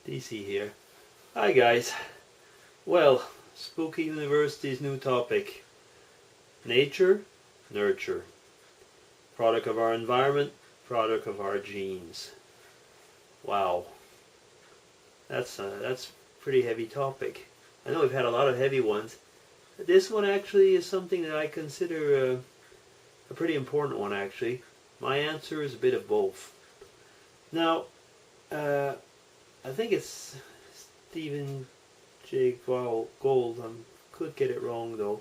DC here. Hi guys. Well, Spooky University's new topic. Nature, nurture. Product of our environment, product of our genes. Wow. That's a pretty heavy topic. I know we've had a lot of heavy ones. This one actually is something that I consider a pretty important one actually. My answer is a bit of both. Now, I think it's Stephen J. Gould, I could get it wrong though,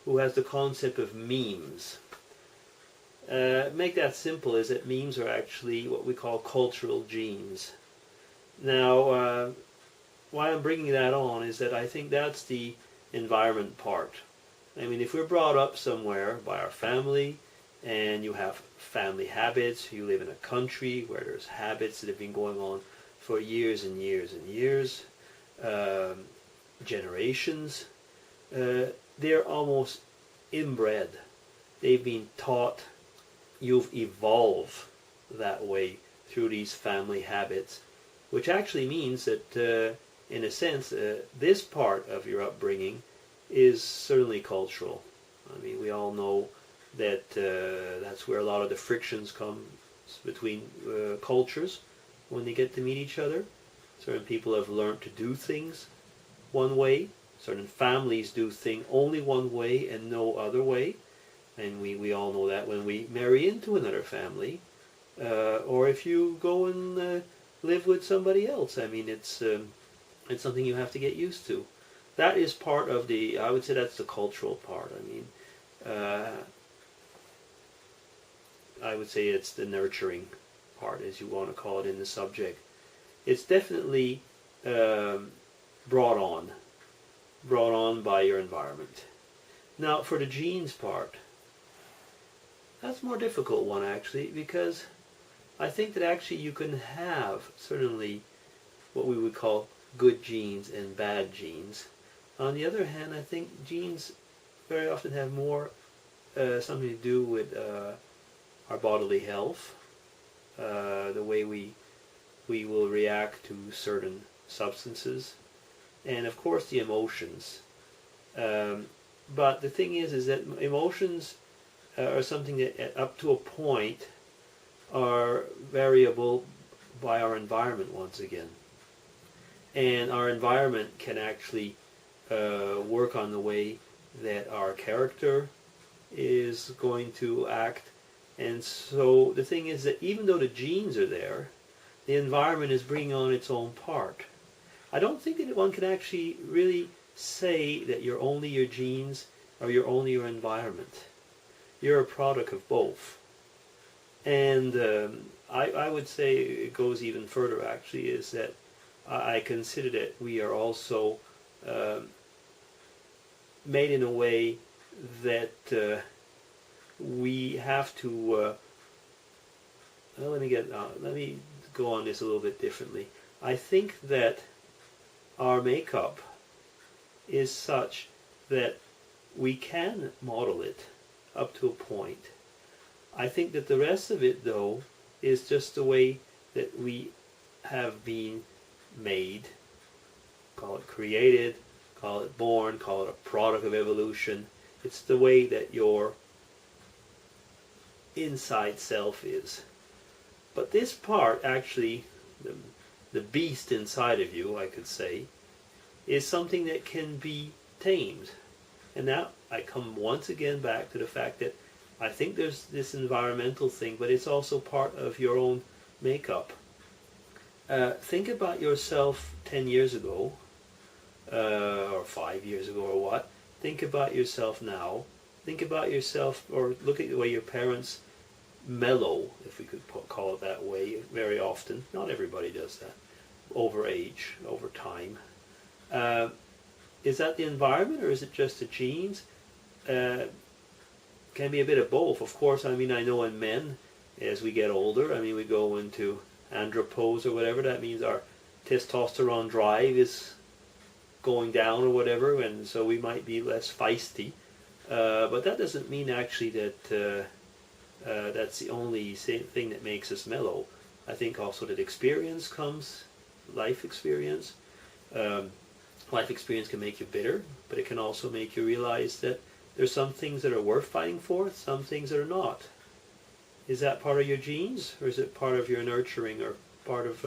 who has the concept of memes. Make that simple is that memes are actually what we call cultural genes. Now, why I'm bringing that on is that I think that's the environment part. I mean, if we're brought up somewhere by our family, and you have family habits, you live in a country where there's habits that have been going on for years and years and years, generations, they're almost inbred. They've been taught, you've evolved that way through these family habits, which actually means that in a sense this part of your upbringing is certainly cultural. I mean, we all know that that's where a lot of the frictions come between cultures when they get to meet each other. Certain people have learned to do things one way. Certain families do things only one way and no other way. And we all know that when we marry into another family, or if you go and live with somebody else. I mean, it's something you have to get used to. That is part of the, I would say that's the cultural part. I mean, I would say it's the nurturing part, as you want to call it in the subject. It's definitely brought on by your environment. Now, for the genes part, that's a more difficult one actually, because I think that actually you can have certainly what we would call good genes and bad genes. On the other hand, I think genes very often have more something to do with our bodily health, the way we will react to certain substances, and of course the emotions. But the thing is that emotions are something that up to a point are variable by our environment once again. And our environment can actually work on the way that our character is going to act. And so the thing is that even though the genes are there, the environment is bringing on its own part. I don't think that one can actually really say that you're only your genes or you're only your environment. You're a product of both. And I would say it goes even further actually, is that I consider that we are also made in a way that we have to well, let me go on this a little bit differently. I think that our makeup is such that we can model it up to a point. I think that the rest of it though is just the way that we have been made. Call it created, call it born, call it a product of evolution. It's the way that your inside self is. But this part actually, the beast inside of you, I could say, is something that can be tamed. And now I come once again back to the fact that I think there's this environmental thing, but it's also part of your own makeup. Think about yourself 10 years ago, or 5 years ago, or what. Think about yourself now. Think about yourself, or look at the way your parents mellow, if we could call it that way, very often. Not everybody does that. Over age, over time. Is that the environment, or is it just the genes? Can be a bit of both. Of course, I mean, I know in men, as we get older, I mean, we go into andropause or whatever. That means our testosterone drive is going down or whatever, and so we might be less feisty. But that doesn't mean actually that that's the only thing that makes us mellow. I think also that experience comes life experience. Life experience can make you bitter, but it can also make you realize that there's some things that are worth fighting for, some things that are not. Is that part of your genes, or is it part of your nurturing, or part of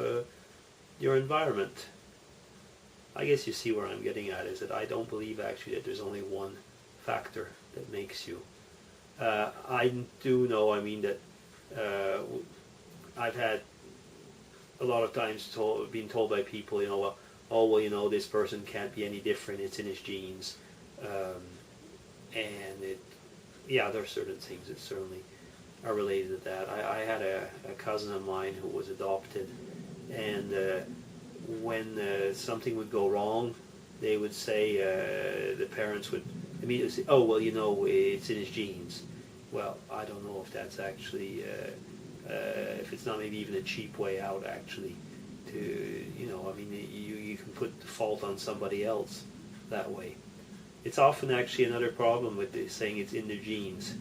your environment? I guess you see where I'm getting at, is that I don't believe actually that there's only one factor that makes you. I do know, I mean, that I've had a lot of times being told by people, you know, well, oh, well, you know, this person can't be any different, it's in his genes. And yeah, there are certain things that certainly are related to that. I had a cousin of mine who was adopted, and when something would go wrong, they would say, the parents would immediately say, oh, well, you know, it's in his genes. Well, I don't know if that's actually, if it's not maybe even a cheap way out, actually, to, you know, I mean, you can put the fault on somebody else that way. It's often actually another problem with saying it's in the genes.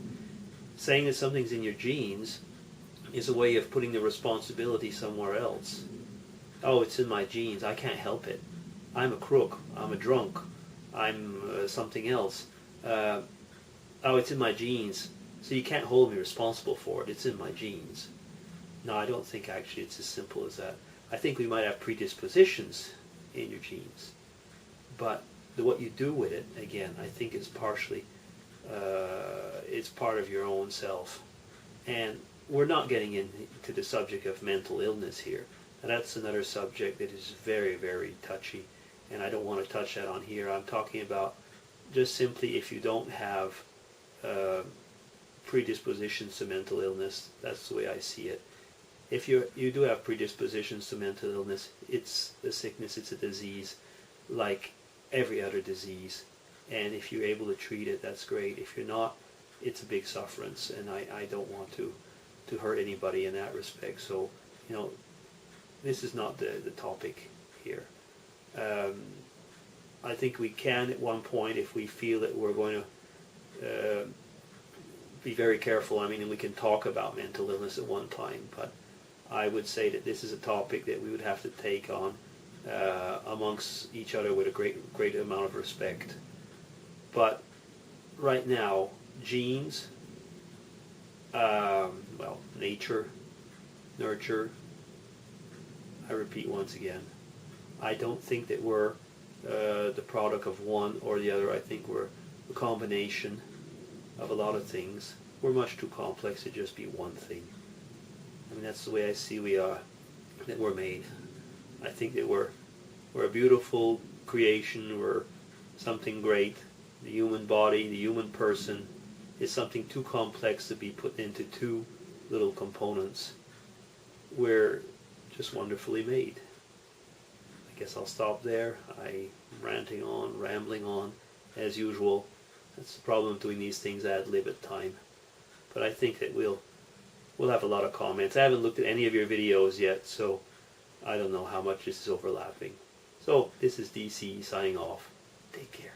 Saying that something's in your genes is a way of putting the responsibility somewhere else. Oh, it's in my genes, I can't help it. I'm a crook, I'm a drunk, I'm something else. Oh, it's in my genes, so you can't hold me responsible for it, it's in my genes. No, I don't think actually it's as simple as that. I think we might have predispositions in your genes, but what you do with it, again, I think is partially, it's part of your own self. And we're not getting into the subject of mental illness here. And that's another subject that is very, very touchy, and I don't want to touch that on here. I'm talking about just simply if you don't have predispositions to mental illness, that's the way I see it. If you do have predispositions to mental illness, it's a sickness, it's a disease, like every other disease. And if you're able to treat it, that's great. If you're not, it's a big sufferance, and I don't want to hurt anybody in that respect. So, you know, this is not the topic here. I think we can at one point, if we feel that we're going to be very careful, I mean, and we can talk about mental illness at one time, but I would say that this is a topic that we would have to take on amongst each other with a great amount of respect. But right now, genes, well, nature, nurture, I repeat once again, I don't think that we're the product of one or the other. I think we're a combination of a lot of things. We're much too complex to just be one thing. I mean, that's the way I see that we're made. I think that we're a beautiful creation, we're something great. The human body, the human person is something too complex to be put into two little components. We're just wonderfully made. I guess I'll stop there. I'm ranting on, rambling on, as usual. That's the problem doing these things ad-lib at time. But I think that we'll have a lot of comments. I haven't looked at any of your videos yet, so I don't know how much this is overlapping. So this is DC signing off. Take care.